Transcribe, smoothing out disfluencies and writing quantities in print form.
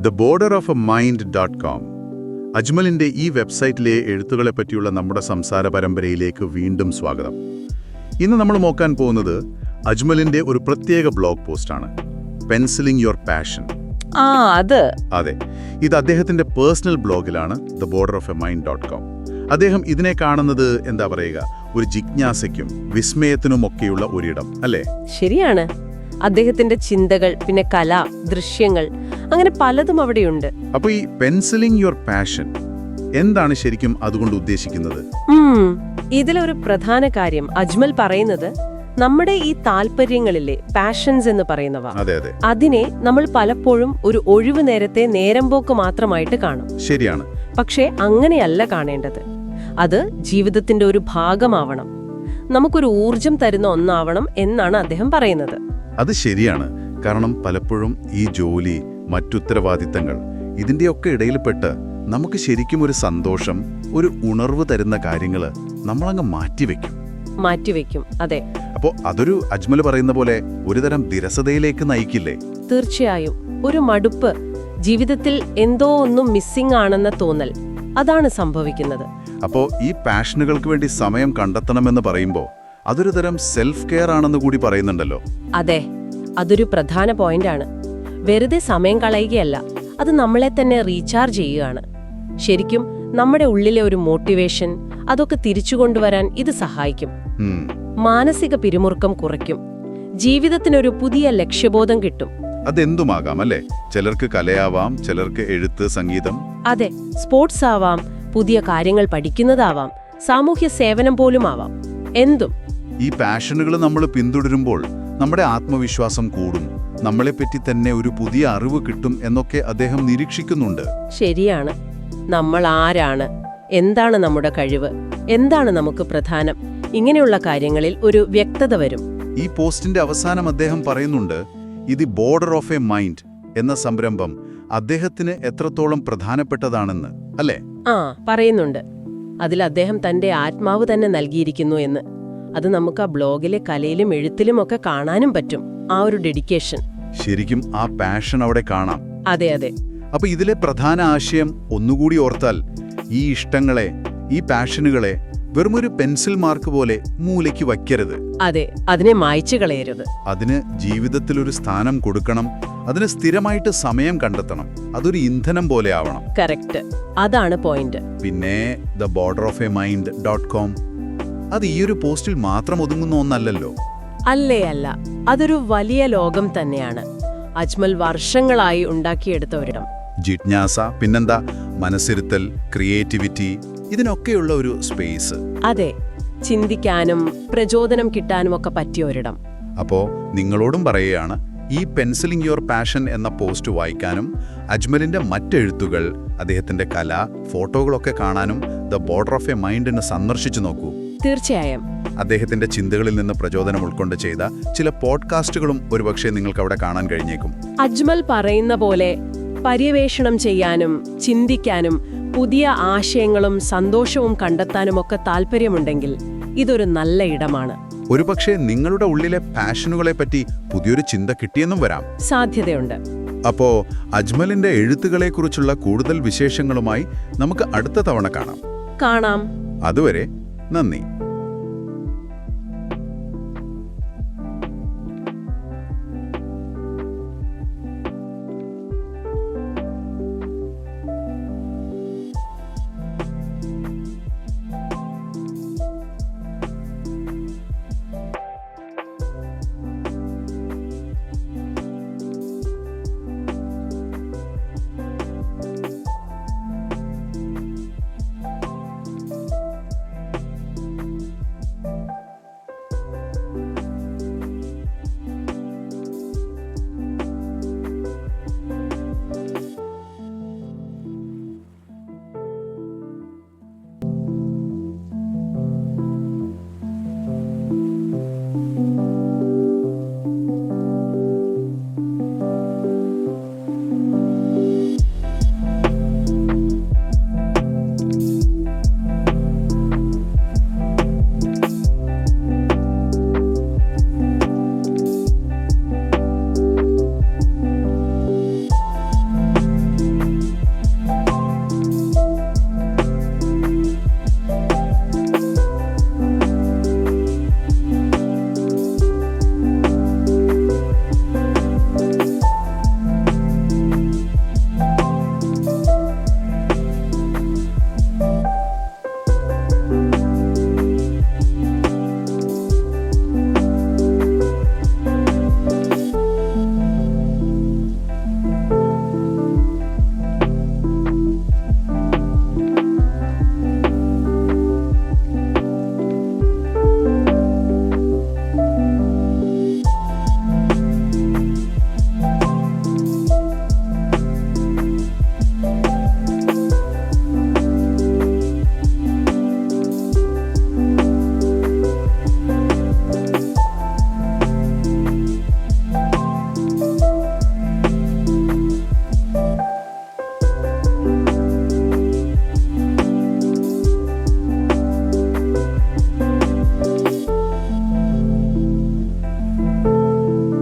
theborderofamind.com. അജ്മലിന്റെ ഈ വെബ്സൈറ്റിലെ എഴുത്തുകളെ പറ്റിയുള്ള നമ്മുടെ സംസാര പരമ്പരയിലേക്ക് വീണ്ടും സ്വാഗതം. ഇന്ന് നമ്മൾ നോക്കാൻ പോകുന്നത് അജ്മലിന്റെ ഒരു പ്രത്യേക ബ്ലോഗ് പോസ്റ്റാണ്, പെൻസിലിംഗ് യുവർ പാഷൻ. അതെ, ഇത് അദ്ദേഹത്തിന്റെ പേഴ്സണൽ ബ്ലോഗിലാണ്, theborderofamind.com. അദ്ദേഹം ഇതിനെ കാണുന്നത് എന്താ പറയുക, ഒരു ജിജ്ഞാസയ്ക്കും വിസ്മയത്തിനുമൊക്കെയുള്ള ഒരിടം അല്ലേ? ശരിയാണ്. അദ്ദേഹത്തിന്റെ ചിന്തകൾ, പിന്നെ കല, ദൃശ്യങ്ങൾ, അങ്ങനെ പലതും അവിടെയുണ്ട്. അപ്പൊ ഈ പെൻസിലിംഗ് യുവർ പാഷൻ എന്താണ് ശരിക്കും അതുകൊണ്ട് ഉദ്ദേശിക്കുന്നത്? ഇതിലൊരു പ്രധാന കാര്യം അജ്മൽ പറയുന്നത്, നമ്മുടെ ഈ താല്പര്യങ്ങളിലെ പാഷൻസ് എന്ന് പറയുന്നവ, അതിനെ നമ്മൾ പലപ്പോഴും ഒരു ഒഴിവു നേരത്തെ നേരമ്പോക്ക് മാത്രമായിട്ട് കാണും. ശരിയാണ്. പക്ഷേ അങ്ങനെയല്ല കാണേണ്ടത്. അത് ജീവിതത്തിന്റെ ഒരു ഭാഗമാവണം, നമുക്കൊരു ഊർജം തരുന്ന ഒന്നാവണം എന്നാണ് അദ്ദേഹം പറയുന്നത്. അത് ശരിയാണ്. കാരണം പലപ്പോഴും ഈ ജോലി, മറ്റുത്തരവാദിത്തങ്ങൾ, ഇതിന്റെയൊക്കെ ഇടയിൽപ്പെട്ട് നമുക്ക് ശരിക്കും ഒരു സന്തോഷം, ഒരു ഉണർവ് തരുന്ന കാര്യങ്ങൾ നമ്മളങ്ങ് മാറ്റിവെക്കും. അതെ. അപ്പോ അതൊരു അജ്മൽ പറയുന്ന പോലെ ഒരുതരം വിരസതയിലേക്ക് നയിക്കില്ലേ? തീർച്ചയായും. ഒരു മടുപ്പ്, ജീവിതത്തിൽ എന്തോ ഒന്നും മിസ്സിംഗ് ആണെന്ന തോന്നൽ, അതാണ് സംഭവിക്കുന്നത്. അപ്പോ ഈ പാഷനുകൾക്ക് വേണ്ടി സമയം കണ്ടെത്തണമെന്ന് പറയുമ്പോൾ അതൊരു തരം സെൽഫ് കെയർ ആണെന്ന് കൂടി പറയുന്നുണ്ടല്ലോ. അതെ, അതൊരു പ്രധാന പോയിന്റാണ്. വെറുതെ സമയം കളയുകയല്ല, അത് നമ്മളെ തന്നെ റീചാർജ് ചെയ്യുകയാണ്. ശരിക്കും നമ്മുടെ ഉള്ളിലെ ഒരു മോട്ടിവേഷൻ, അതൊക്കെ തിരിച്ചു കൊണ്ടുവരാൻ ഇത് സഹായിക്കും. മാനസിക പിരിമുറുക്കം കുറയ്ക്കും, ജീവിതത്തിനൊരു പുതിയ ലക്ഷ്യബോധം കിട്ടും. അതെന്തുമാകാം അല്ലേ? ചിലർക്ക് കലയാവാം, ചിലർക്ക് എഴുത്ത്, സംഗീതം. അതെ, സ്പോർട്സ് ആവാം, പുതിയ കാര്യങ്ങൾ പഠിക്കുന്നതാവാം, സാമൂഹ്യ സേവനം പോലും ആവാം, എന്തും. ഈ പാഷനുകൾ നമ്മൾ പിന്തുടരുമ്പോൾ നമ്മുടെ ആത്മവിശ്വാസം കൂടും, നമ്മളെപ്പറ്റി തന്നെ ഒരു പുതിയ അറിവ് കിട്ടും എന്നൊക്കെ അദ്ദേഹം നിരീക്ഷിക്കുന്നുണ്ട്. ശരിയാണ്. നമ്മൾ ആരാണ്, എന്താണ് നമ്മുടെ കഴിവ്, എന്താണ് നമുക്ക് പ്രധാനം, ഇങ്ങനെയുള്ള കാര്യങ്ങളിൽ ഒരു വ്യക്തത വരും. ഈ പോസ്റ്റിന്റെ അവസാനം അദ്ദേഹം പറയുന്നുണ്ട്, ഇത് ബോർഡർ ഓഫ് എ മൈൻഡ് എന്ന സംരംഭം അദ്ദേഹത്തിന് എത്രത്തോളം പ്രധാനപ്പെട്ടതാണെന്ന്, അല്ലേ? പറയുന്നുണ്ട്. അതിൽ അദ്ദേഹം തന്റെ ആത്മാവ് തന്നെ നൽകിയിരിക്കുന്നു എന്ന്. അത് നമുക്ക് ആ ബ്ലോഗിലെ കലയിലും എഴുത്തിലും ഒക്കെ കാണാനും പറ്റും, ആ ഒരു ഡെഡിക്കേഷൻ. ശരിക്കും ആ പാഷൻ അവിടെ കാണാം. അതെ. അപ്പൊ ഇതിലെ പ്രധാന ആശയം ഒന്നുകൂടി ഓർത്താൽ, ഈ ഇഷ്ടങ്ങളെ, ഈ പാഷനുകളെ വെറുമൊരു പെൻസിൽ മാർക്ക് പോലെ മൂലയ്ക്ക് വയ്ക്കരുത്. അതെ, അതിനെ മായ്ച്ചു കളയരുത്. അതിന് ജീവിതത്തിലൊരു സ്ഥാനം കൊടുക്കണം, അതിന് സ്ഥിരമായിട്ട് സമയം കണ്ടെത്തണം. അതൊരു ഇന്ധനം പോലെ ആവണം. കറക്റ്റ്, അതാണ് പോയിന്റ്. പിന്നെ theborderofamind.com അത് ഈ ഒരു പോസ്റ്റിൽ മാത്രം ഒതുങ്ങുന്ന ഒന്നല്ലല്ലോ. അല്ല, അതൊരു വലിയ ലോകം തന്നെയാണ്. അജ്മൽ വർഷങ്ങളായി ഉണ്ടാക്കിയെടുത്ത ഒരിടം. ജിജ്ഞാസ, പിന്നെന്താ, മനസ്സിരുത്തൽ, ക്രിയേറ്റിവിറ്റി, ഇതിനൊക്കെയുള്ള ഒരു സ്പേസ്. അതെ, ചിന്തിക്കാനും പ്രചോദനം കിട്ടാനും ഒക്കെ പറ്റിയ ഒരിടം. അപ്പോ നിങ്ങളോടും പറയുകയാണ്, ഈ പെൻസിലിംഗ് യുവർ പാഷൻ എന്ന പോസ്റ്റ് വായിക്കാനും അജ്മലിന്റെ മറ്റെഴുത്തുകൾ, അദ്ദേഹത്തിന്റെ കല, ഫോട്ടോകളൊക്കെ കാണാനും ദ ബോർഡർ ഓഫ് എ മൈൻഡിന് സന്ദർശിച്ചു നോക്കൂ. തീർച്ചയായും. അദ്ദേഹത്തിന്റെ ചിന്തകളിൽ നിന്ന് പ്രചോദനം ഉൾക്കൊണ്ട് ചെയ്ത ചില പോഡ്കാസ്റ്റുകളും ഒരുപക്ഷെ നിങ്ങൾക്ക് അവിടെ കാണാൻ കഴിഞ്ഞേക്കും. അജ്മൽ പറയുന്ന പോലെ പര്യവേഷണം ചെയ്യാനും ചിന്തിക്കാനും പുതിയ ആശയങ്ങളും സന്തോഷവും കണ്ടെത്താനുമൊക്കെ താല്പര്യമുണ്ടെങ്കിൽ ഇതൊരു നല്ല ഇടമാണ്. ഒരുപക്ഷെ നിങ്ങളുടെ ഉള്ളിലെ പാഷനുകളെ പറ്റി പുതിയൊരു ചിന്ത കിട്ടിയെന്നും വരാം. സാധ്യതയുണ്ട്. അപ്പോ അജ്മലിന്റെ എഴുത്തുകളെക്കുറിച്ചുള്ള കൂടുതൽ വിശേഷങ്ങളുമായി നമുക്ക് അടുത്ത തവണ കാണാം. അതുവരെ നന്ദി.